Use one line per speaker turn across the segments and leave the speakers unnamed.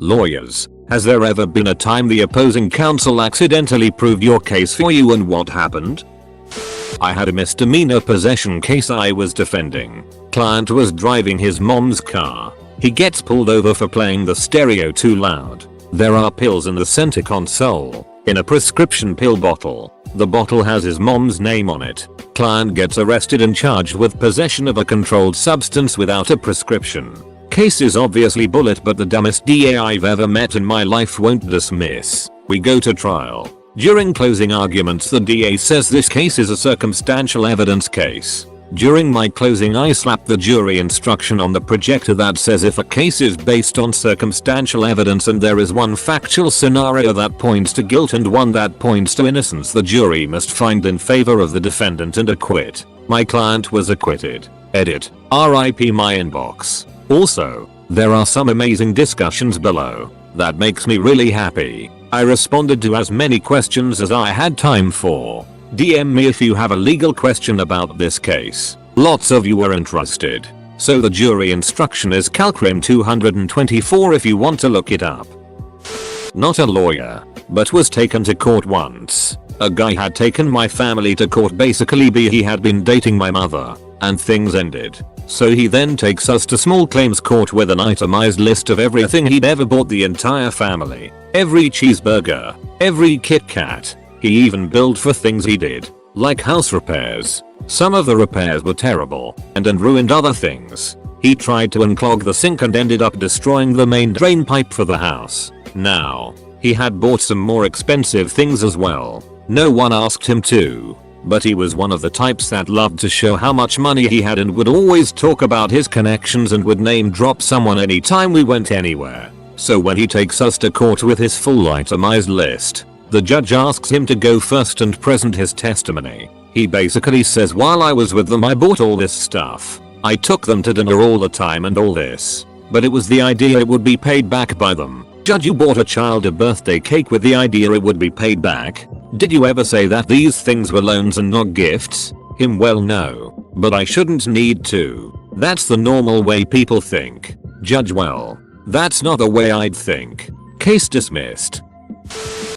Lawyers, has there ever been a time the opposing counsel accidentally proved your case for you and what happened? I had a misdemeanor possession case I was defending. Client was driving his mom's car. He gets pulled over for playing the stereo too loud. There are pills in the center console, in a prescription pill bottle. The bottle has his mom's name on it. Client gets arrested and charged with possession of a controlled substance without a prescription. Case is obviously bullet, but the dumbest DA I've ever met in my life won't dismiss. We go to trial. During closing arguments, the DA says this case is a circumstantial evidence case. During my closing, I slapped the jury instruction on the projector that says if a case is based on circumstantial evidence and there is one factual scenario that points to guilt and one that points to innocence, the jury must find in favor of the defendant and acquit. My client was acquitted. Edit. RIP my inbox. Also, there are some amazing discussions below. That makes me really happy. I responded to as many questions as I had time for. DM me if you have a legal question about this case. Lots of you were interested. So the jury instruction is Calcrim 224 if you want to look it up. Not a lawyer, but was taken to court once. A guy had taken my family to court, basically he had been dating my mother, and things ended. So he then takes us to small claims court with an itemized list of everything he'd ever bought the entire family. Every cheeseburger, every Kit Kat. He even billed for things he did, like house repairs. Some of the repairs were terrible and ruined other things. He tried to unclog the sink and ended up destroying the main drain pipe for the house. Now, he had bought some more expensive things as well. No one asked him to. But he was one of the types that loved to show how much money he had and would always talk about his connections and would name drop someone anytime we went anywhere. So when he takes us to court with his full itemized list, the judge asks him to go first and present his testimony. He basically says, while I was with them I bought all this stuff. I took them to dinner all the time and all this. But it was the idea it would be paid back by them. Judge, you bought a child a birthday cake with the idea it would be paid back. Did you ever say that these things were loans and not gifts? Him, well no. But I shouldn't need to. That's the normal way people think. Judge, well, that's not the way I'd think. Case dismissed.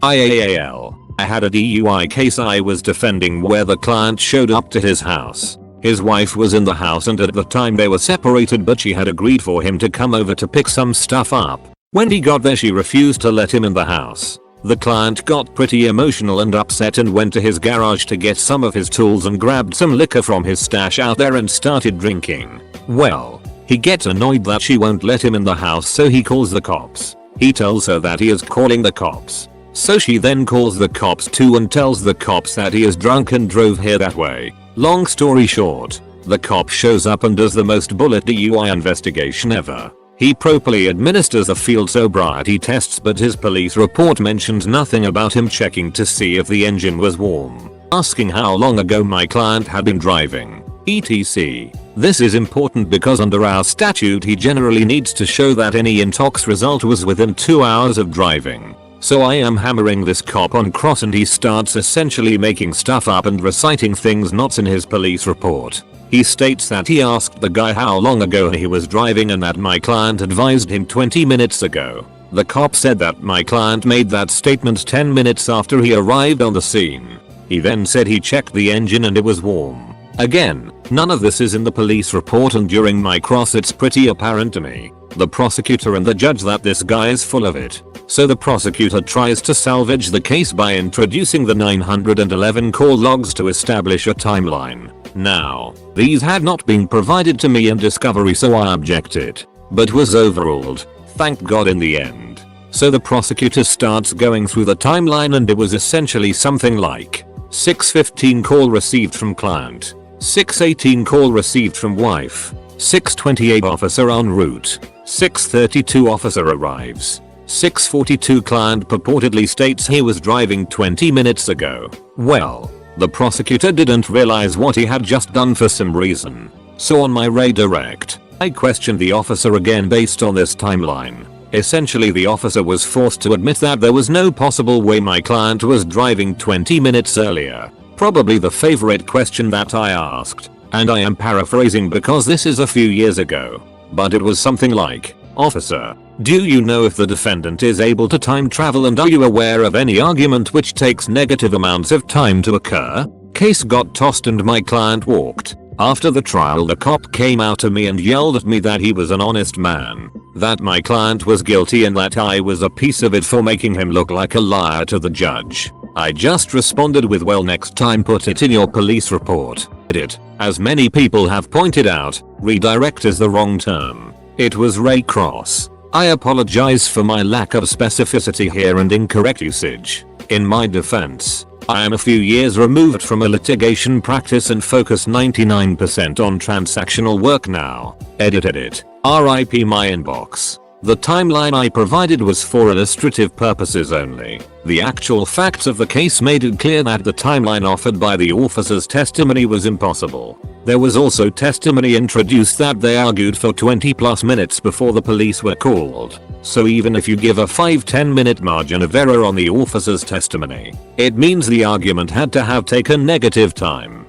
IAAL. I had a DUI case I was defending where the client showed up to his house. His wife was in the house and at the time they were separated, but she had agreed for him to come over to pick some stuff up. When he got there she refused to let him in the house. The client got pretty emotional and upset and went to his garage to get some of his tools and grabbed some liquor from his stash out there and started drinking. Well, he gets annoyed that she won't let him in the house, so he calls the cops. He tells her that he is calling the cops. So she then calls the cops too and tells the cops that he is drunk and drove here that way. Long story short, the cop shows up and does the most bullet DUI investigation ever. He properly administers the field sobriety tests, but his police report mentions nothing about him checking to see if the engine was warm, asking how long ago my client had been driving, etc. This is important because under our statute he generally needs to show that any intox result was within 2 hours of driving. So I am hammering this cop on cross and he starts essentially making stuff up and reciting things not in his police report. He states that he asked the guy how long ago he was driving and that my client advised him 20 minutes ago. The cop said that my client made that statement 10 minutes after he arrived on the scene. He then said he checked the engine and it was warm. Again, none of this is in the police report, and during my cross it's pretty apparent to me, the prosecutor and the judge, that this guy is full of it. So the prosecutor tries to salvage the case by introducing the 911 call logs to establish a timeline. Now, these had not been provided to me in discovery, so I objected, but was overruled, thank God, in the end. So the prosecutor starts going through the timeline and it was essentially something like 6:15 call received from client, 6:18 call received from wife, 6:28 officer en route, 6:32 officer arrives, 6:42 client purportedly states he was driving 20 minutes ago. Well, the prosecutor didn't realize what he had just done for some reason. So on my redirect, I questioned the officer again based on this timeline. Essentially the officer was forced to admit that there was no possible way my client was driving 20 minutes earlier. Probably the favorite question that I asked, and I am paraphrasing because this is a few years ago, but it was something like, "Officer, Do you know if the defendant is able to time travel, and are you aware of any argument which takes negative amounts of time to occur? Case got tossed and my client walked. After the trial, the cop came out to me and yelled at me that he was an honest man, that my client was guilty and that I was a piece of it for making him look like a liar to the judge. I just responded with, well, next time put it in your police report. Edit. As many people have pointed out, redirect is the wrong term. It was Ray Cross. I apologize for my lack of specificity here and incorrect usage. In my defense, I am a few years removed from a litigation practice and focus 99% on transactional work now. Edit. RIP my inbox. The timeline I provided was for illustrative purposes only. The actual facts of the case made it clear that the timeline offered by the officer's testimony was impossible. There was also testimony introduced that they argued for 20+ minutes before the police were called. So even if you give a 5-10 minute margin of error on the officer's testimony, it means the argument had to have taken negative time.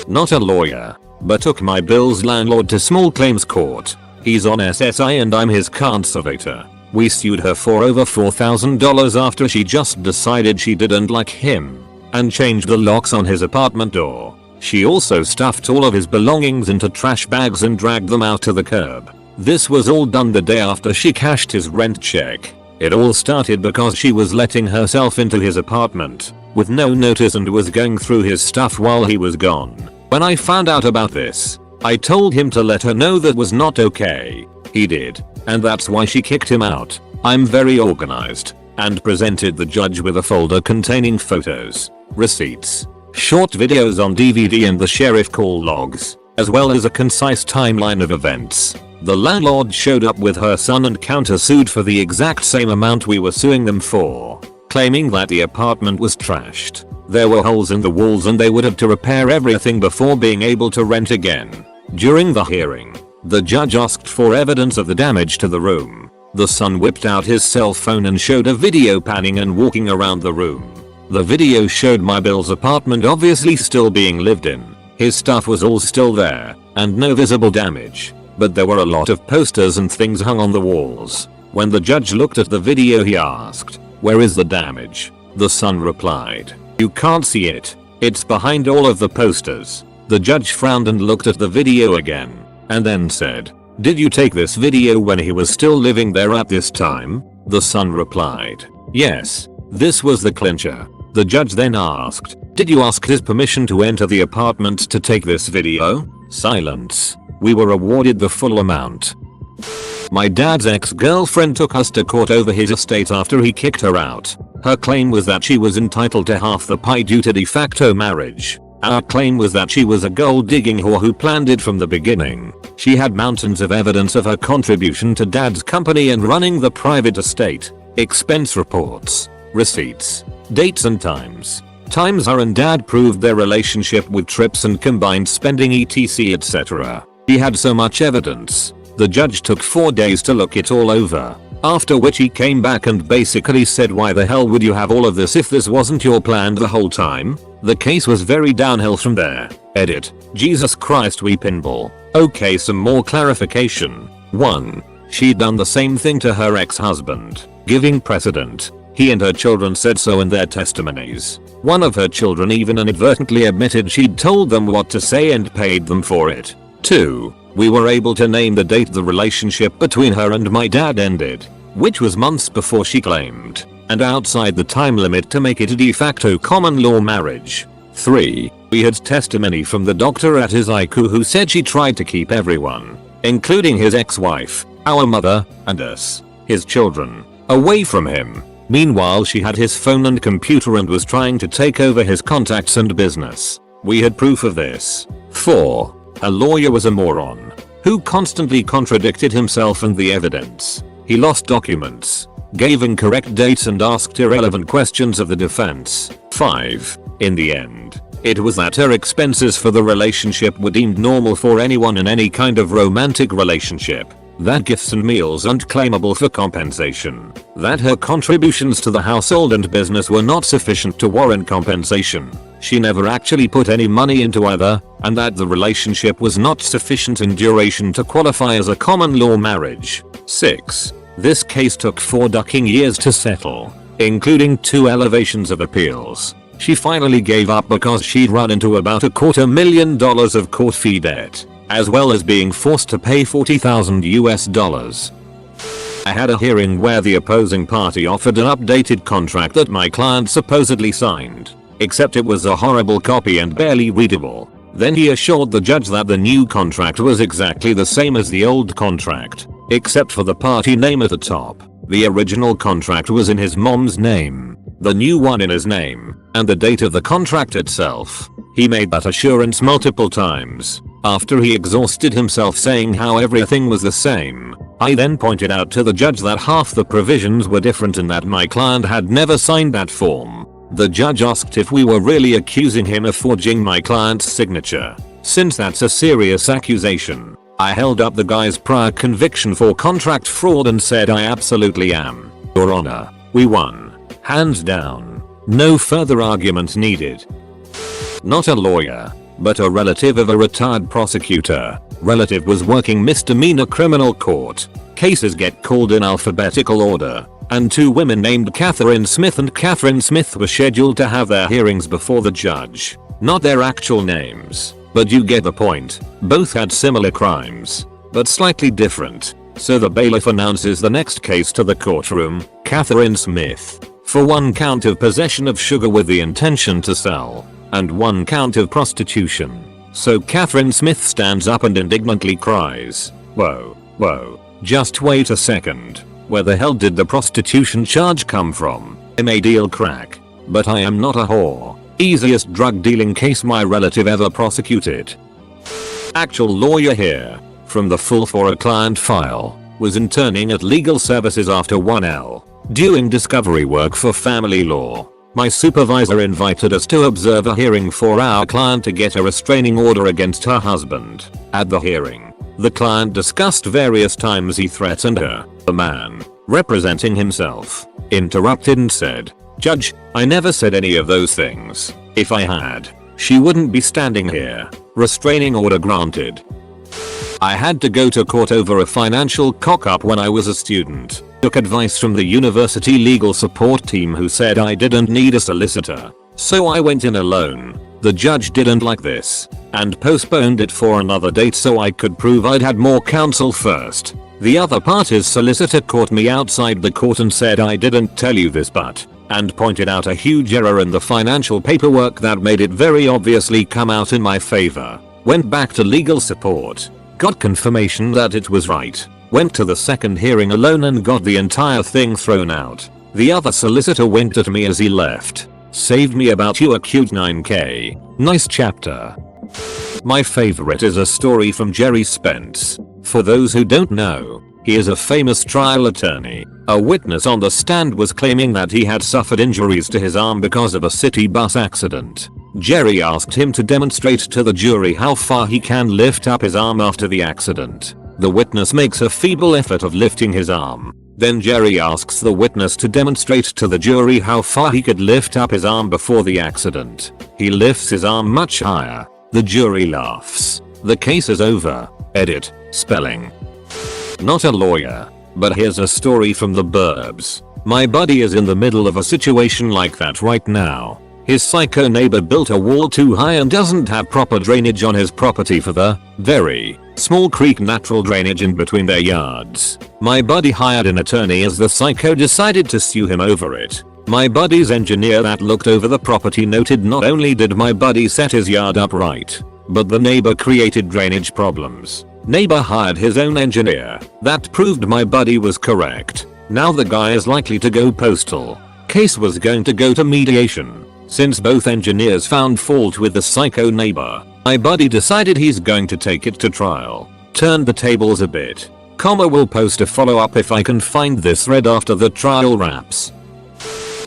Not a lawyer, but took my bill's landlord to small claims court. He's on SSI and I'm his conservator. We sued her for over $4,000 after she just decided she didn't like him and changed the locks on his apartment door. She also stuffed all of his belongings into trash bags and dragged them out to the curb. This was all done the day after she cashed his rent check. It all started because she was letting herself into his apartment with no notice and was going through his stuff while he was gone. When I found out about this, I told him to let her know that was not okay. He did, and that's why she kicked him out. I'm very organized, and presented the judge with a folder containing photos, receipts, short videos on DVD and the sheriff call logs, as well as a concise timeline of events. The landlord showed up with her son and countersued for the exact same amount we were suing them for, claiming that the apartment was trashed. There were holes in the walls and they would have to repair everything before being able to rent again. During the hearing, the judge asked for evidence of the damage to the room. The son whipped out his cell phone and showed a video panning and walking around the room. The video showed my Bill's apartment obviously still being lived in. His stuff was all still there, and no visible damage, but there were a lot of posters and things hung on the walls. When the judge looked at the video, he asked, "Where is the damage?" The son replied, "You can't see it. It's behind all of the posters." The judge frowned and looked at the video again, and then said, "Did you take this video when he was still living there at this time?" The son replied, "Yes." This was the clincher. The judge then asked, "Did you ask his permission to enter the apartment to take this video?" Silence. We were awarded the full amount. My dad's ex-girlfriend took us to court over his estate after he kicked her out. Her claim was that she was entitled to half the pie due to de facto marriage. Our claim was that she was a gold-digging whore who planned it from the beginning. She had mountains of evidence of her contribution to dad's company and running the private estate, expense reports, receipts, dates and times. Her and dad proved their relationship with trips and combined spending etc etc. He had so much evidence. The judge took 4 days to look it all over, after which he came back and basically said, "Why the hell would you have all of this if this wasn't your plan the whole time?" The case was very downhill from there. Edit. Jesus Christ, we pinball. Okay, some more clarification. 1. She'd done the same thing to her ex-husband, giving precedent. He and her children said so in their testimonies. One of her children even inadvertently admitted she'd told them what to say and paid them for it. 2. We were able to name the date the relationship between her and my dad ended, which was months before she claimed, and outside the time limit to make it a de facto common law marriage. 3. We had testimony from the doctor at his ICU who said she tried to keep everyone, including his ex-wife, our mother, and us, his children, away from him. Meanwhile, she had his phone and computer and was trying to take over his contacts and business. We had proof of this. 4. Her lawyer was a moron who constantly contradicted himself and the evidence. He lost documents, gave incorrect dates and asked irrelevant questions of the defense. 5. In the end, it was that her expenses for the relationship were deemed normal for anyone in any kind of romantic relationship. That gifts and meals aren't claimable for compensation. That her contributions to the household and business were not sufficient to warrant compensation. She never actually put any money into either, and that the relationship was not sufficient in duration to qualify as a common law marriage. 6. This case took 4 ducking years to settle, including 2 elevations of appeals. She finally gave up because she'd run into about $250,000 of court fee debt, as well as being forced to pay $40,000. I had a hearing where the opposing party offered an updated contract that my client supposedly signed, except it was a horrible copy and barely readable. Then he assured the judge that the new contract was exactly the same as the old contract, except for the party name at the top. The original contract was in his mom's name, the new one in his name, and the date of the contract itself. He made that assurance multiple times, after he exhausted himself saying how everything was the same. I then pointed out to the judge that half the provisions were different and that my client had never signed that form. The judge asked if we were really accusing him of forging my client's signature. Since that's a serious accusation, I held up the guy's prior conviction for contract fraud and said I absolutely am. Your Honor, we won. Hands down. No further argument needed. Not a lawyer, but a relative of a retired prosecutor. Relative was working misdemeanor criminal court. Cases get called in alphabetical order, and 2 women named Catherine Smith and Catherine Smith were scheduled to have their hearings before the judge. Not their actual names, but you get the point. Both had similar crimes, but slightly different. So the bailiff announces the next case to the courtroom, Catherine Smith, for 1 count of possession of sugar with the intention to sell, and 1 count of prostitution. So Catherine Smith stands up and indignantly cries, "Whoa, whoa, just wait a second. Where the hell did the prostitution charge come from? I may deal crack, but I am not a whore." Easiest drug dealing case my relative ever prosecuted. Actual lawyer here, from the full for a client file, was interning at legal services after 1L, doing discovery work for family law. My supervisor invited us to observe a hearing for our client to get a restraining order against her husband. At the hearing, the client discussed various times he threatened her. The man, representing himself, interrupted and said, "Judge, I never said any of those things. If I had, she wouldn't be standing here. Restraining order granted." I had to go to court over a financial cock-up when I was a student. Took advice from the university legal support team who said I didn't need a solicitor. So I went in alone. The judge didn't like this, and postponed it for another date so I could prove I'd had more counsel first. The other party's solicitor caught me outside the court and said I didn't tell you this but, and pointed out a huge error in the financial paperwork that made it very obviously come out in my favor. Went back to legal support. Got confirmation that it was right. Went to the second hearing alone and got the entire thing thrown out. The other solicitor winked at me as he left. Saved me about you a cute 9k. Nice chapter. My favorite is a story from Jerry Spence. For those who don't know, he is a famous trial attorney. A witness on the stand was claiming that he had suffered injuries to his arm because of a city bus accident. Jerry asked him to demonstrate to the jury how far he can lift up his arm after the accident. The witness makes a feeble effort of lifting his arm. Then Jerry asks the witness to demonstrate to the jury how far he could lift up his arm before the accident. He lifts his arm much higher. The jury laughs. The case is over. Edit. Spelling. Not a lawyer, but here's a story from the burbs. My buddy is in the middle of a situation like that right now. His psycho neighbor built a wall too high and doesn't have proper drainage on his property for the very small creek natural drainage in between their yards. My buddy hired an attorney as the psycho decided to sue him over it. My buddy's engineer that looked over the property noted not only did my buddy set his yard up right, but the neighbor created drainage problems. Neighbor hired his own engineer. That proved my buddy was correct. Now the guy is likely to go postal. Case was going to go to mediation. Since both engineers found fault with the psycho neighbor, my buddy decided he's going to take it to trial. Turned the tables a bit. Will post a follow-up if I can find this thread after the trial wraps.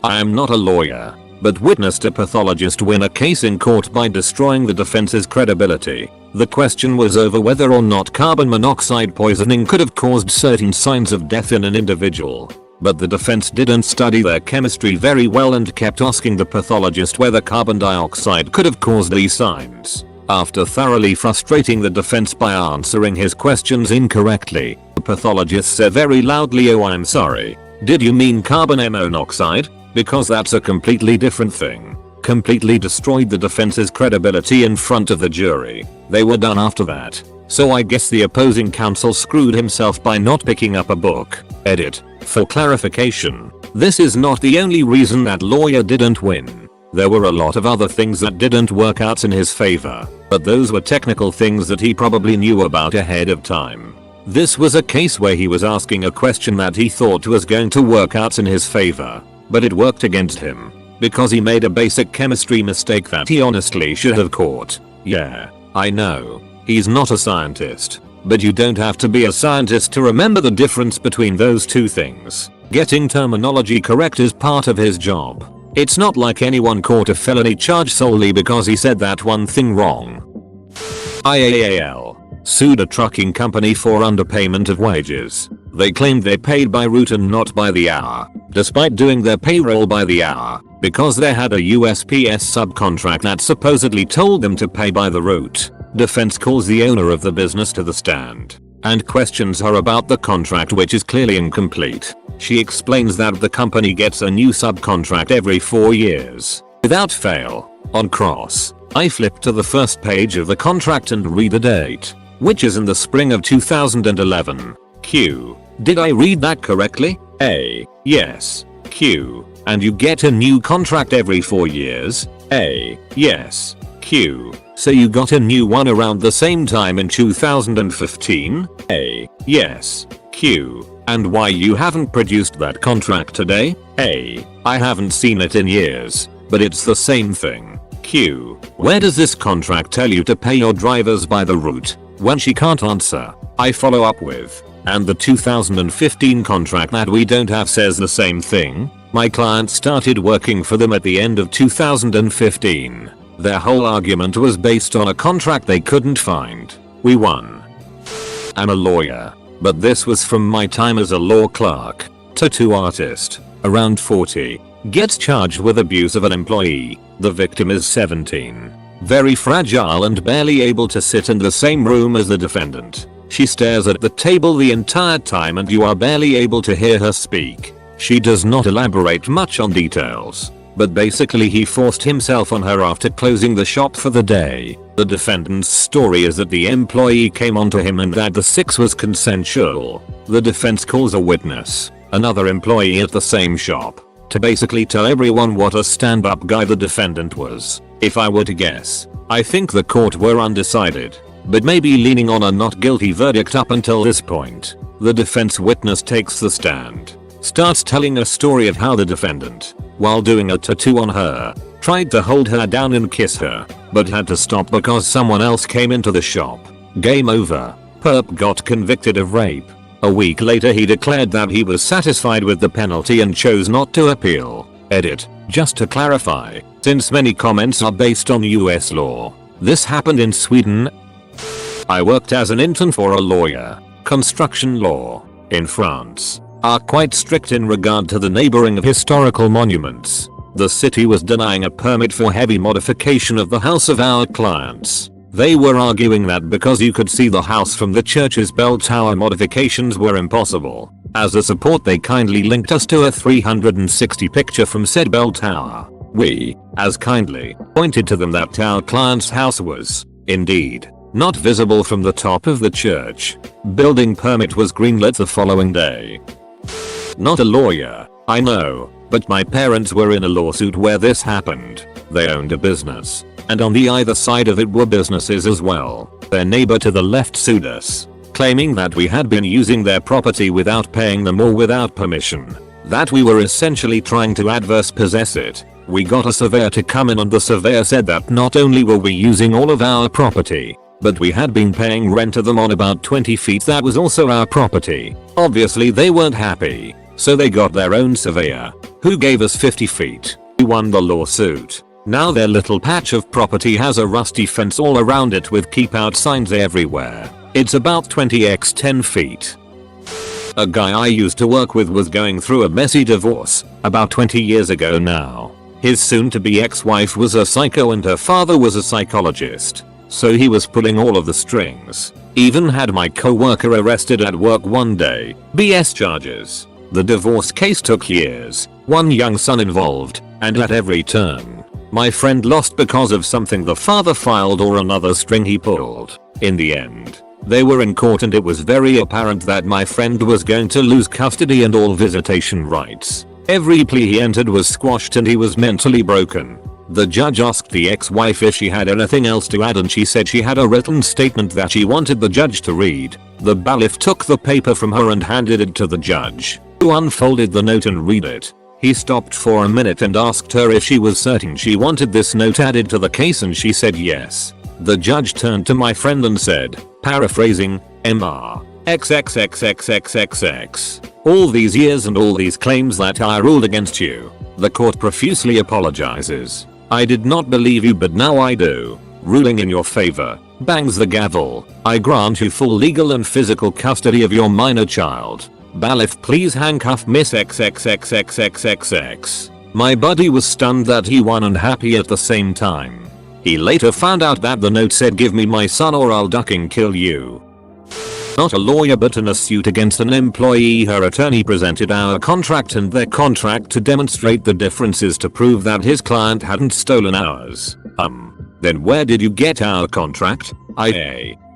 I am not a lawyer, but witnessed a pathologist win a case in court by destroying the defense's credibility. The question was over whether or not carbon monoxide poisoning could have caused certain signs of death in an individual. But the defense didn't study their chemistry very well and kept asking the pathologist whether carbon dioxide could have caused these signs. After thoroughly frustrating the defense by answering his questions incorrectly, the pathologist said very loudly, "Oh, I'm sorry. Did you mean carbon monoxide? Because that's a completely different thing." Completely destroyed the defense's credibility in front of the jury. They were done after that. So I guess the opposing counsel screwed himself by not picking up a book. Edit. For clarification, this is not the only reason that lawyer didn't win. There were a lot of other things that didn't work out in his favor, but those were technical things that he probably knew about ahead of time. This was a case where he was asking a question that he thought was going to work out in his favor, but it worked against him because he made a basic chemistry mistake that he honestly should have caught. Yeah, I know. He's not a scientist, but you don't have to be a scientist to remember the difference between those two things. Getting terminology correct is part of his job. It's not like anyone caught a felony charge solely because he said that one thing wrong. IAAL sued a trucking company for underpayment of wages. They claimed they paid by route and not by the hour, despite doing their payroll by the hour, because they had a USPS subcontract that supposedly told them to pay by the route. Defense calls the owner of the business to the stand and questions her about the contract, which is clearly incomplete. She explains that the company gets a new subcontract every 4 years, without fail. On cross, I flip to the first page of the contract and read the date, which is in the spring of 2011. Q. Did I read that correctly? A. Yes. Q. And you get a new contract every 4 years? A. Yes. Q. So you got a new one around the same time in 2015? A. Yes. Q. And why you haven't produced that contract today? A. I haven't seen it in years, but it's the same thing. Q. Where does this contract tell you to pay your drivers by the route? When she can't answer, I follow up with, and the 2015 contract that we don't have says the same thing. My client started working for them at the end of 2015. Their whole argument was based on a contract they couldn't find. We won. I'm a lawyer, but this was from my time as a law clerk. Tattoo artist, around 40, gets charged with abuse of an employee. The victim is 17. Very fragile and barely able to sit in the same room as the defendant. She stares at the table the entire time and you are barely able to hear her speak. She does not elaborate much on details, but basically he forced himself on her after closing the shop for the day. The defendant's story is that the employee came onto him and that the sex was consensual. The defense calls a witness, another employee at the same shop, to basically tell everyone what a stand-up guy the defendant was. If I were to guess, I think the court were undecided, but maybe leaning on a not guilty verdict up until this point. The defense witness takes the stand, starts telling a story of how the defendant, while doing a tattoo on her, tried to hold her down and kiss her, but had to stop because someone else came into the shop. Game over. Perp got convicted of rape. A week later he declared that he was satisfied with the penalty and chose not to appeal. Edit. Just to clarify, since many comments are based on US law, this happened in Sweden. I worked as an intern for a lawyer. Construction law in France are quite strict in regard to the neighboring of historical monuments. The city was denying a permit for heavy modification of the house of our clients. They were arguing that because you could see the house from the church's bell tower, modifications were impossible. As a support they kindly linked us to a 360 picture from said bell tower. We, as kindly, pointed to them that our client's house was, indeed, not visible from the top of the church. Building permit was greenlit the following day. Not a lawyer, I know, but my parents were in a lawsuit where this happened. They owned a business, and on the either side of it were businesses as well. Their neighbor to the left sued us, claiming that we had been using their property without paying them or without permission, that we were essentially trying to adverse possess it. We got a surveyor to come in and the surveyor said that not only were we using all of our property, but we had been paying rent to them on about 20 feet that was also our property. Obviously they weren't happy, so they got their own surveyor, who gave us 50 feet. We won the lawsuit. Now their little patch of property has a rusty fence all around it with keep out signs everywhere. It's about 20 x 10 feet. A guy I used to work with was going through a messy divorce, about 20 years ago now. His soon-to-be ex-wife was a psycho and her father was a psychologist, so he was pulling all of the strings. Even had my coworker arrested at work one day. BS charges. The divorce case took years, one young son involved, and at every turn, my friend lost because of something the father filed or another string he pulled. In the end, they were in court and it was very apparent that my friend was going to lose custody and all visitation rights. Every plea he entered was squashed and he was mentally broken. The judge asked the ex-wife if she had anything else to add and she said she had a written statement that she wanted the judge to read. The bailiff took the paper from her and handed it to the judge, who unfolded the note and read it. He stopped for a minute and asked her if she was certain she wanted this note added to the case and she said yes. The judge turned to my friend and said, paraphrasing, Mr. XXXXXXX. All these years and all these claims that I ruled against you. The court profusely apologizes. I did not believe you but now I do. Ruling in your favor. Bangs the gavel. I grant you full legal and physical custody of your minor child. Bailiff please handcuff Miss XXXXXXX. My buddy was stunned that he won and happy at the same time. He later found out that the note said give me my son or I'll ducking kill you. Not a lawyer but in a suit against an employee, her attorney presented our contract and their contract to demonstrate the differences to prove that his client hadn't stolen ours. Then where did you get our contract?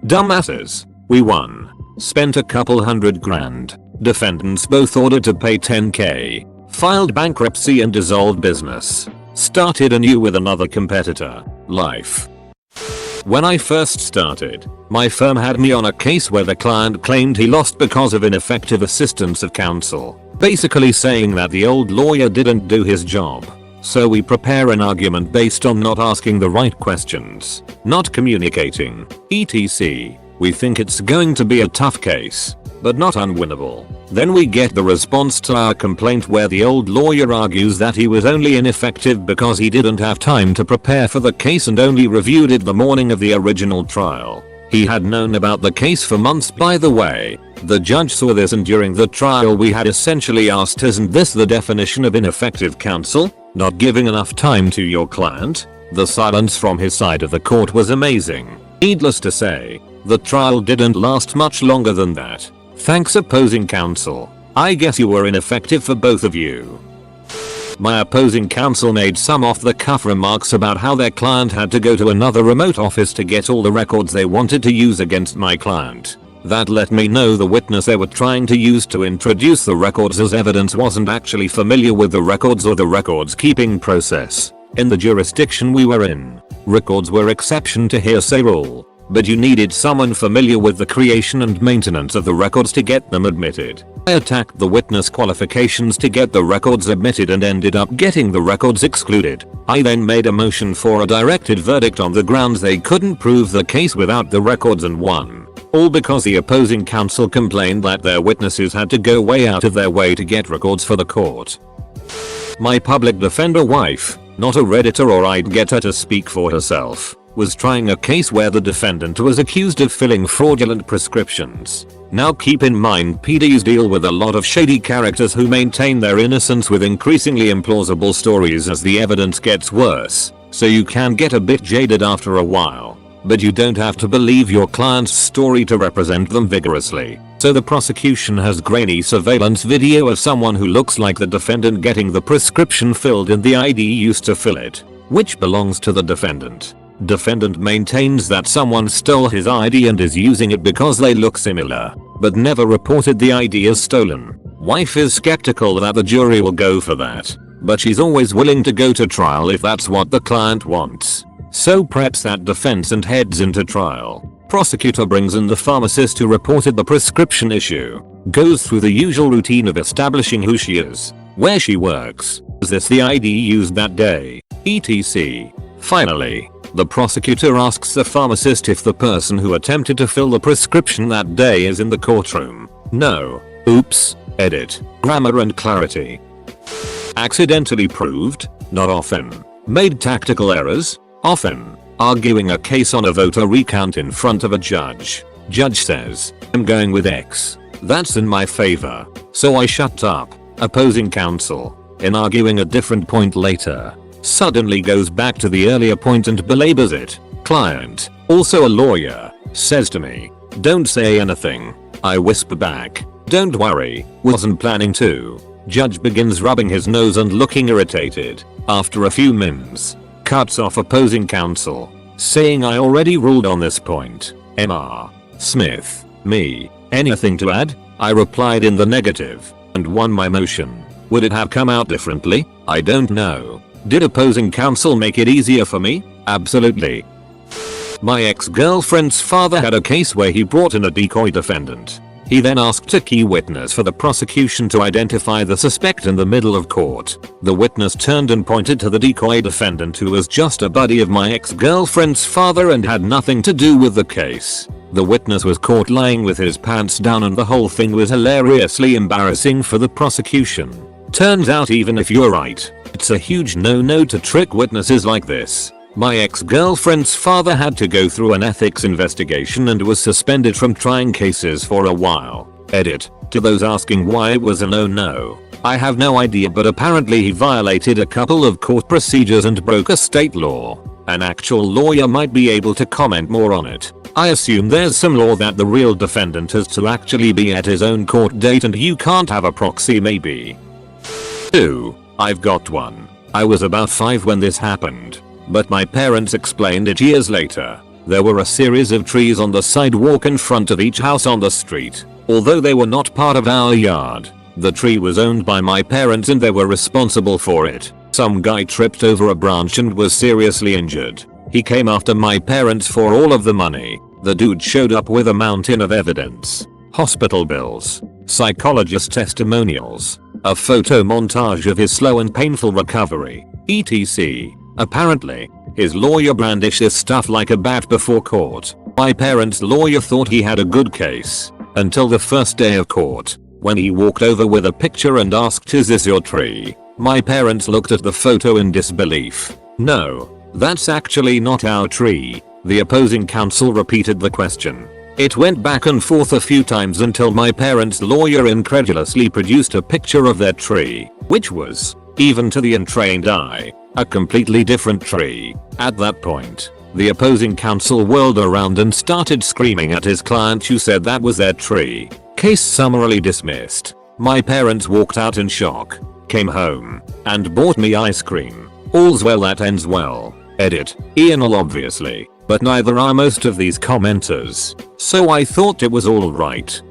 Dumbasses. We won. Spent a couple $100,000. Defendants both ordered to pay $10,000. Filed bankruptcy and dissolved business. Started anew with another competitor. Life. When I first started, my firm had me on a case where the client claimed he lost because of ineffective assistance of counsel, basically saying that the old lawyer didn't do his job. So we prepare an argument based on not asking the right questions, not communicating, etc. We think it's going to be a tough case, but not unwinnable. Then we get the response to our complaint where the old lawyer argues that he was only ineffective because he didn't have time to prepare for the case and only reviewed it the morning of the original trial. He had known about the case for months by the way. The judge saw this and during the trial we had essentially asked, isn't this the definition of ineffective counsel? Not giving enough time to your client? The silence from his side of the court was amazing. Needless to say, the trial didn't last much longer than that. Thanks opposing counsel. I guess you were ineffective for both of you. My opposing counsel made some off-the-cuff remarks about how their client had to go to another remote office to get all the records they wanted to use against my client. That let me know the witness they were trying to use to introduce the records as evidence wasn't actually familiar with the records or the records keeping process. In the jurisdiction we were in, records were exception to hearsay rule. But you needed someone familiar with the creation and maintenance of the records to get them admitted. I attacked the witness qualifications to get the records admitted and ended up getting the records excluded. I then made a motion for a directed verdict on the grounds they couldn't prove the case without the records and won. All because the opposing counsel complained that their witnesses had to go way out of their way to get records for the court. My public defender wife, not a redditor or I'd get her to speak for herself, was trying a case where the defendant was accused of filling fraudulent prescriptions. Now keep in mind PDs deal with a lot of shady characters who maintain their innocence with increasingly implausible stories as the evidence gets worse, so you can get a bit jaded after a while. But you don't have to believe your client's story to represent them vigorously. So the prosecution has grainy surveillance video of someone who looks like the defendant getting the prescription filled in the ID used to fill it, which belongs to the defendant. Defendant maintains that someone stole his ID and is using it because they look similar, but never reported the ID as stolen. Wife is skeptical that the jury will go for that, but she's always willing to go to trial if that's what the client wants. So preps that defense and heads into trial. Prosecutor brings in the pharmacist who reported the prescription issue, goes through the usual routine of establishing who she is, where she works, is this the ID used that day, etc. Finally, the prosecutor asks the pharmacist if the person who attempted to fill the prescription that day is in the courtroom. No. Oops. Edit. Grammar and clarity. Accidentally proved? Not often. Made tactical errors? Often. Arguing a case on a voter recount in front of a judge. Judge says, I'm going with X. That's in my favor. So I shut up. Opposing counsel, in arguing a different point later, suddenly goes back to the earlier point and belabors it. Client, also a lawyer, says to me, Don't say anything. I whisper back. Don't worry, wasn't planning to. Judge begins rubbing his nose and looking irritated. After a few mims, cuts off opposing counsel, saying I already ruled on this point. Mr. Smith, me, anything to add? I replied in the negative and won my motion. Would it have come out differently? I don't know. Did opposing counsel make it easier for me? Absolutely. My ex-girlfriend's father had a case where he brought in a decoy defendant. He then asked a key witness for the prosecution to identify the suspect in the middle of court. The witness turned and pointed to the decoy defendant, who was just a buddy of my ex-girlfriend's father and had nothing to do with the case. The witness was caught lying with his pants down, and the whole thing was hilariously embarrassing for the prosecution. Turns out even if you're right, it's a huge no-no to trick witnesses like this. My ex-girlfriend's father had to go through an ethics investigation and was suspended from trying cases for a while. Edit. To those asking why it was a no-no, I have no idea, but apparently he violated a couple of court procedures and broke a state law. An actual lawyer might be able to comment more on it. I assume there's some law that the real defendant has to actually be at his own court date and you can't have a proxy maybe. 2. I've got one. I was about 5 when this happened, but my parents explained it years later. There were a series of trees on the sidewalk in front of each house on the street. Although they were not part of our yard, the tree was owned by my parents and they were responsible for it. Some guy tripped over a branch and was seriously injured. He came after my parents for all of the money. The dude showed up with a mountain of evidence. Hospital bills, psychologist testimonials, a photo montage of his slow and painful recovery, etc. Apparently, his lawyer brandished this stuff like a bat before court. My parents' lawyer thought he had a good case, until the first day of court, when he walked over with a picture and asked, "Is this your tree?" My parents looked at the photo in disbelief. "No, that's actually not our tree." The opposing counsel repeated the question. It went back and forth a few times until my parents' lawyer incredulously produced a picture of their tree, which was, even to the untrained eye, a completely different tree. At that point, the opposing counsel whirled around and started screaming at his client, who said that was their tree. Case summarily dismissed. My parents walked out in shock, came home, and bought me ice cream. All's well that ends well. Edit. Ian'll obviously, but neither are most of these commenters, so I thought it was alright.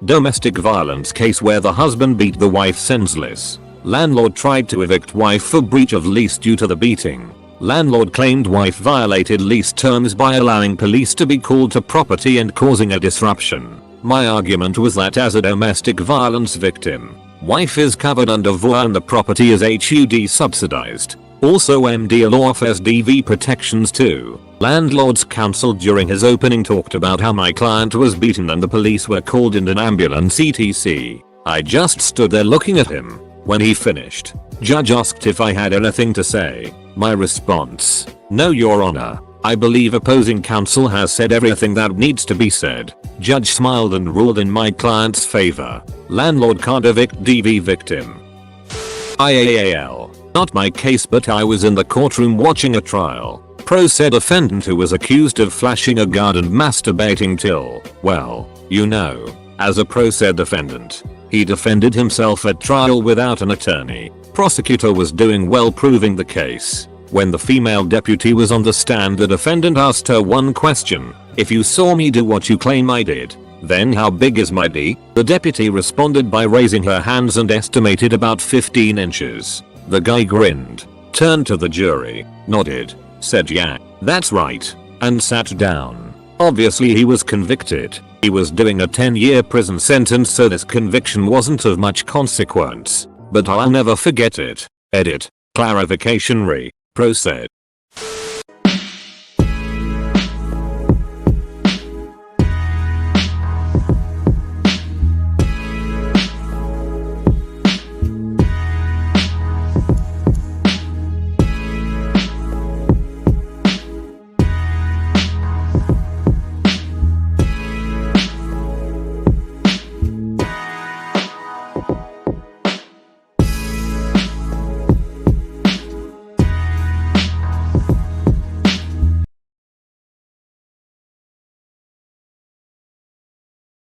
Domestic violence case where the husband beat the wife senseless. Landlord tried to evict wife for breach of lease due to the beating. Landlord claimed wife violated lease terms by allowing police to be called to property and causing a disruption. My argument was that as a domestic violence victim, wife is covered under VOA and the property is HUD subsidized. Also MD law offers DV protections too. Landlord's counsel during his opening talked about how my client was beaten and the police were called in an ambulance etc. I just stood there looking at him. When he finished, judge asked if I had anything to say. My response: "No, Your Honor. I believe opposing counsel has said everything that needs to be said." Judge smiled and ruled in my client's favor. Landlord can't evict DV victim. IAAL. Not my case, but I was in the courtroom watching a trial. Pro se defendant who was accused of flashing a guard and masturbating till, well, you know. As a pro se defendant, he defended himself at trial without an attorney. Prosecutor was doing well proving the case. When the female deputy was on the stand, the defendant asked her one question: "If you saw me do what you claim I did, then how big is my D?" The deputy responded by raising her hands and estimated about 15 inches. The guy grinned, turned to the jury, nodded, said yeah, that's right, and sat down. Obviously he was convicted. He was doing a 10-year prison sentence, so this conviction wasn't of much consequence. But I'll never forget it. Edit. Clarification re. Pro se.